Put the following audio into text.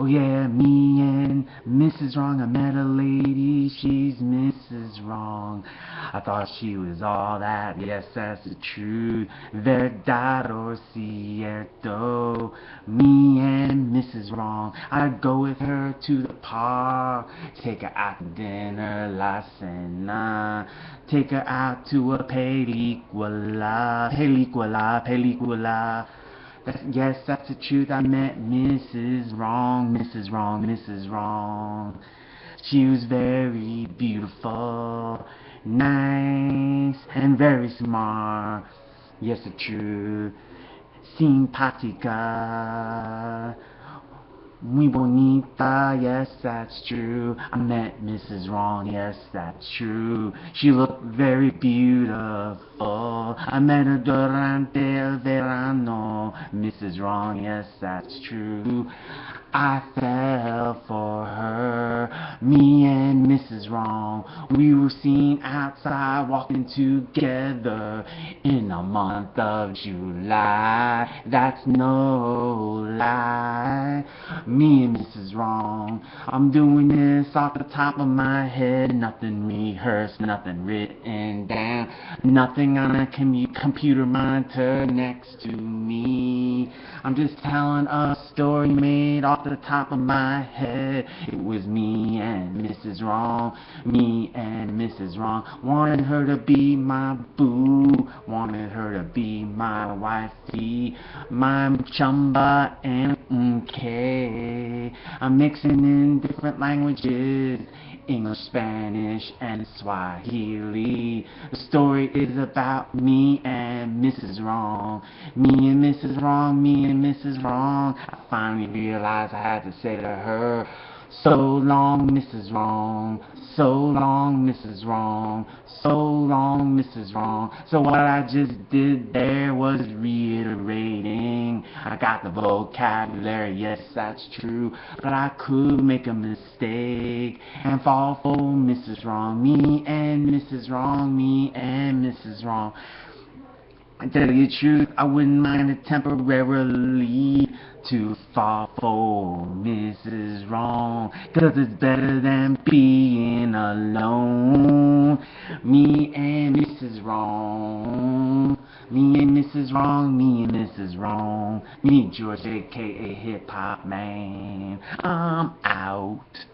Oh yeah, me and Mrs. Wrong, I met a lady, she's Mrs. Wrong. I thought she was all that, yes, that's the truth. Verdad or cierto. Me and Mrs. Wrong, I'd go with her to the park, take her out to dinner, la cena, take her out to a película. Yes, that's the truth. I met Mrs. Wrong, Mrs. Wrong, Mrs. Wrong. She was very beautiful, nice, and very smart. Yes, the truth. Simpática, muy bonita, yes, that's true. I met Mrs. Wrong, yes, that's true. She looked very beautiful. I met her durante el verano. Mrs. Wrong, yes, that's true. I fell for her, me and Mrs. Wrong. We were seen outside walking together in the month of July. That's no lie. Me and Mrs. Wrong. I'm doing this off the top of my head. Nothing rehearsed, nothing written down, nothing on a computer monitor next to me. I'm just telling a story made off the top of my head. It was me and Mrs. Wrong, me and Mrs. Wrong. Wanted her to be my boo, wanted her to be my wifey, my chumba and okay. I'm mixing in different languages, English, Spanish, and Swahili. The story is about me and Mrs. Wrong. Me and Mrs. Wrong, me and Mrs. Wrong. I finally realized I had to say to her, so long, Mrs. Wrong. So long, Mrs. Wrong. So long, Mrs. Wrong. So what I just did there was reiterating. I got the vocabulary, yes, that's true. But I could make a mistake and fall for Mrs. Wrong. Me and Mrs. Wrong. Me and Mrs. Wrong. I tell you the truth, I wouldn't mind it temporarily to fall for Mrs. Wrong, 'cause it's better than being alone. Me and Mrs. Wrong. Me and Mrs. Wrong. Me and Mrs. Wrong. Me, George, aka Hip Hop Man. I'm out.